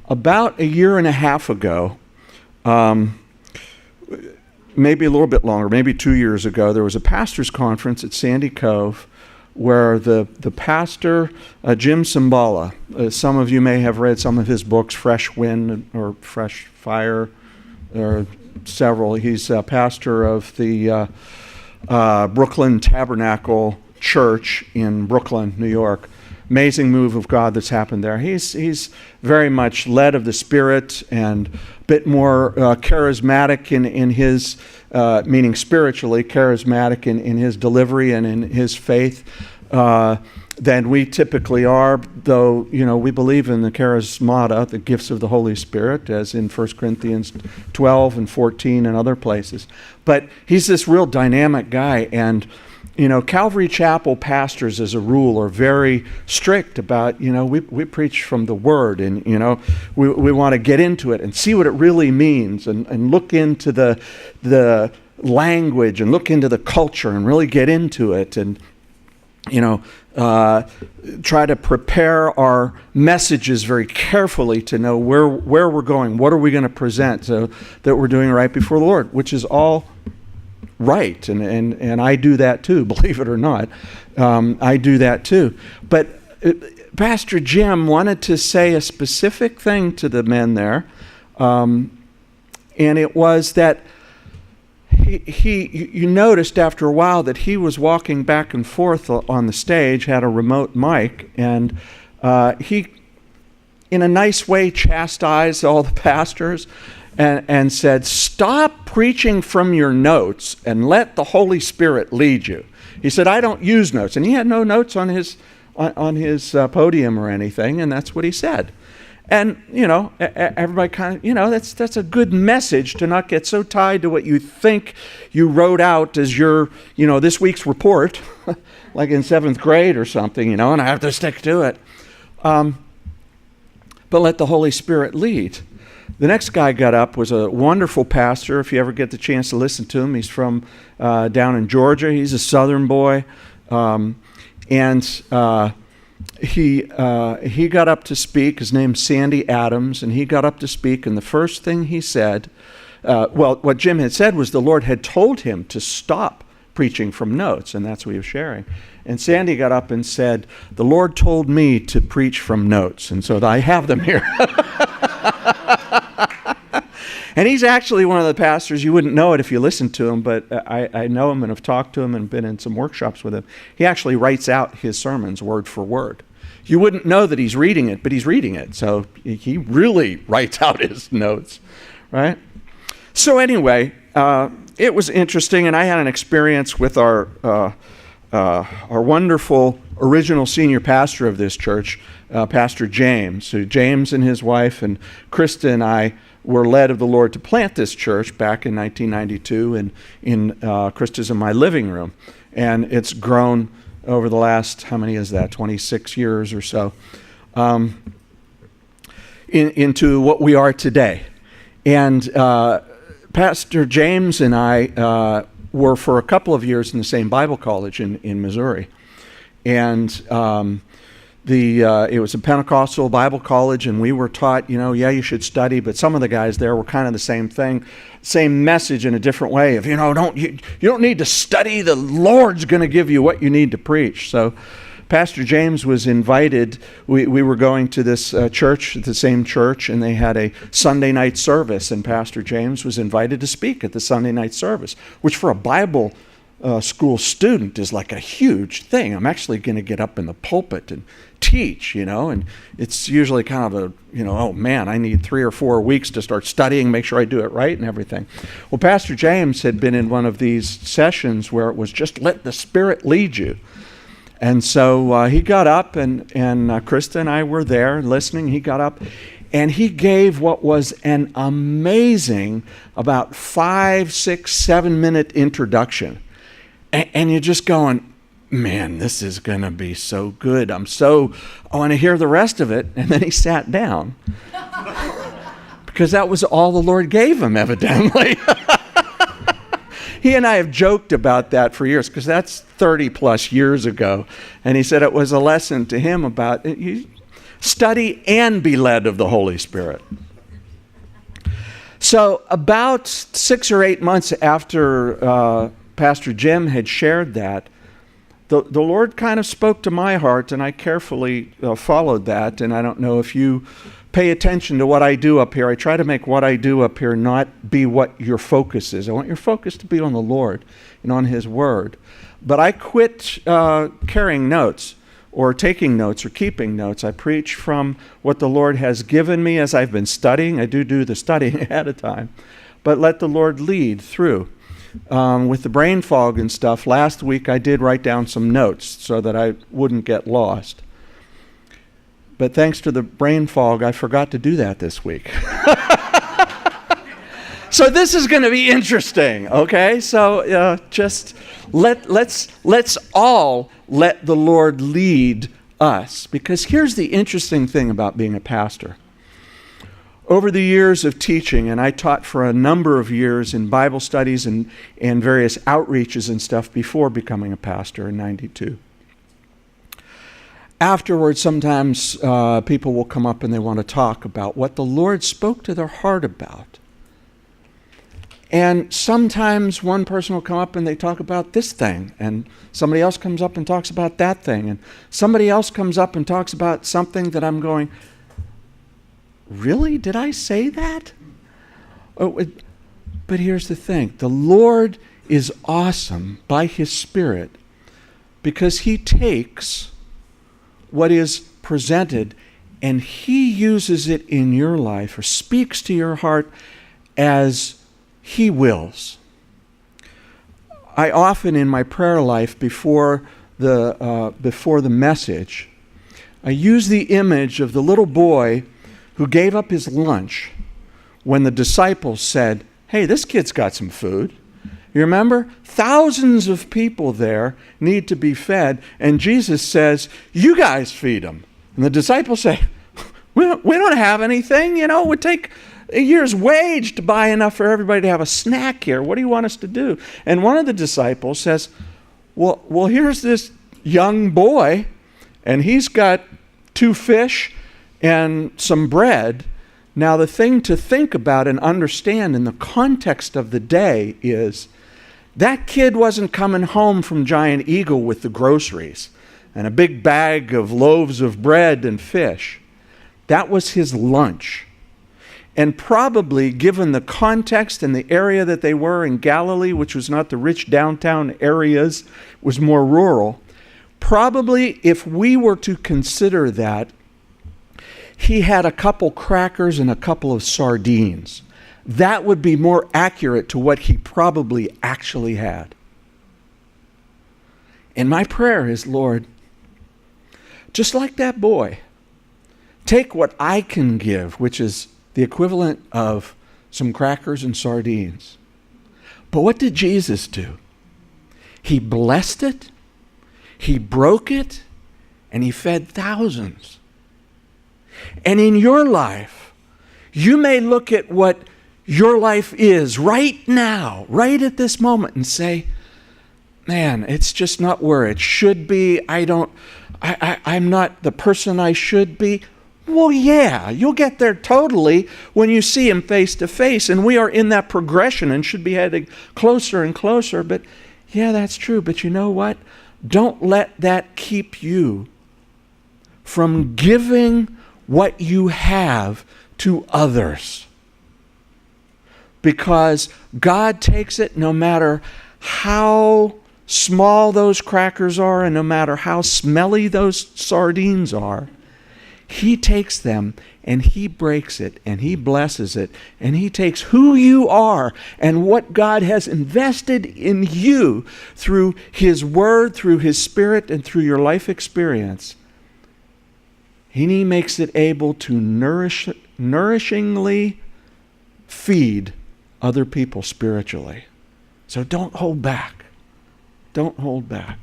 about a year and a half ago, maybe a little bit longer, maybe 2 years ago, there was a pastor's conference at Sandy Cove where the pastor, Jim Cymbala, some of you may have read some of his books, Fresh Wind or Fresh Fire, or several. He's a pastor of the Brooklyn Tabernacle Church in Brooklyn, New York. Amazing move of God that's happened there. He's very much led of the Spirit and a bit more charismatic in his, meaning spiritually, charismatic in his delivery and in his faith than we typically are, though, we believe in the charismata, the gifts of the Holy Spirit, as in 1 Corinthians 12 and 14 and other places. But he's this real dynamic guy, and Calvary Chapel pastors, as a rule, are very strict about, we preach from the Word, and, we want to get into it and see what it really means, and look into the language and look into the culture and really get into it, and, try to prepare our messages very carefully to know where we're going, what are we going to present, so that we're doing it right before the Lord, which is all right, and I do that too, believe it or not. I do that too. But Pastor Jim wanted to say a specific thing to the men there, and it was that you noticed after a while that he was walking back and forth on the stage, had a remote mic, and he, in a nice way, chastised all the pastors and said, stop preaching from your notes and let the Holy Spirit lead you. He said, I don't use notes. And he had no notes on his podium or anything, and that's what he said. And, everybody kind of, that's a good message, to not get so tied to what you think you wrote out as your, this week's report, like in 7th grade or something, and I have to stick to it. But let the Holy Spirit lead. The next guy got up, was a wonderful pastor. If you ever get the chance to listen to him, he's from down in Georgia. He's a Southern boy. And he got up to speak. His name's Sandy Adams, and he got up to speak, and the first thing he said, what Jim had said was the Lord had told him to stop preaching from notes, and that's what he was sharing. And Sandy got up and said, the Lord told me to preach from notes, and so I have them here. And he's actually one of the pastors, you wouldn't know it if you listened to him, but I know him and have talked to him and been in some workshops with him. He actually writes out his sermons word for word. You wouldn't know that he's reading it, but he's reading it. So he really writes out his notes, right? So anyway, it was interesting, and I had an experience with our wonderful original senior pastor of this church, Pastor James. So James and his wife and Krista and I were led of the Lord to plant this church back in 1992, and in Krista's in my living room. And it's grown over the last, how many is that, 26 years or so, into what we are today. And Pastor James and I were for a couple of years in the same Bible college in Missouri. And it was a Pentecostal Bible college, and we were taught, you should study, but some of the guys there were kind of the same thing, same message in a different way of, you don't need to study, the Lord's going to give you what you need to preach. So Pastor James was invited. We were going to this church, the same church, and they had a Sunday night service, and Pastor James was invited to speak at the Sunday night service, which for a Bible school student is like a huge thing. I'm actually going to get up in the pulpit and teach, and it's usually kind of oh man, I need 3 or 4 weeks to start studying, make sure I do it right and everything. Well, Pastor James had been in one of these sessions where it was just let the Spirit lead you. And so he got up, and Krista and I were there listening. He got up, and he gave what was an amazing, about 5, 6, 7 minute introduction. And you're just going, man, this is going to be so good. I want to hear the rest of it. And then he sat down because that was all the Lord gave him, evidently. He and I have joked about that for years, because that's 30 plus years ago. And he said it was a lesson to him about it. study and be led of the Holy Spirit. So about 6 or 8 months after Pastor Jim had shared that, the Lord kind of spoke to my heart, and I carefully followed that. And I don't know if you pay attention to what I do up here. I try to make what I do up here not be what your focus is. I want your focus to be on the Lord and on His Word. But I quit carrying notes or taking notes or keeping notes. I preach from what the Lord has given me as I've been studying. I do the studying ahead of time. But let the Lord lead through. With the brain fog and stuff, last week I did write down some notes so that I wouldn't get lost. But thanks to the brain fog, I forgot to do that this week. So this is going to be interesting, okay? So just let's all let the Lord lead us. Because here's the interesting thing about being a pastor. Over the years of teaching, and I taught for a number of years in Bible studies and various outreaches and stuff before becoming a pastor in 92. Afterwards, sometimes people will come up and they want to talk about what the Lord spoke to their heart about. And sometimes one person will come up and they talk about this thing, and somebody else comes up and talks about that thing, and somebody else comes up and talks about something that I'm going, really? Did I say that? But here's the thing. The Lord is awesome by His Spirit because He takes what is presented and He uses it in your life or speaks to your heart as He wills. I often in my prayer life before the message, I use the image of the little boy who gave up his lunch when the disciples said, hey, this kid's got some food. You remember? Thousands of people there need to be fed, and Jesus says, you guys feed them. And the disciples say, we don't have anything. You know, it would take a year's wage to buy enough for everybody to have a snack here. What do you want us to do? And one of the disciples says, well, here's this young boy, and he's got 2 fish and some bread. Now, the thing to think about and understand in the context of the day is that kid wasn't coming home from Giant Eagle with the groceries and a big bag of loaves of bread and fish. That was his lunch. And probably, given the context and the area that they were in Galilee, which was not the rich downtown areas, was more rural, probably if we were to consider that, he had a couple crackers and a couple of sardines. That would be more accurate to what he probably actually had. And my prayer is, Lord, just like that boy, take what I can give, which is the equivalent of some crackers and sardines. But what did Jesus do? He blessed it, He broke it, and He fed thousands. And in your life, you may look at what your life is right now, right at this moment, and say, man, it's just not where it should be. I'm not the person I should be. Well, yeah, you'll get there totally when you see Him face to face. And we are in that progression and should be heading closer and closer. But yeah, that's true. But you know what? Don't let that keep you from giving what you have to others. Because God takes it no matter how small those crackers are and no matter how smelly those sardines are. He takes them and He breaks it and He blesses it and He takes who you are and what God has invested in you through His Word, through His Spirit, and through your life experience. And He makes it able to nourishingly feed other people spiritually. So don't hold back. Don't hold back.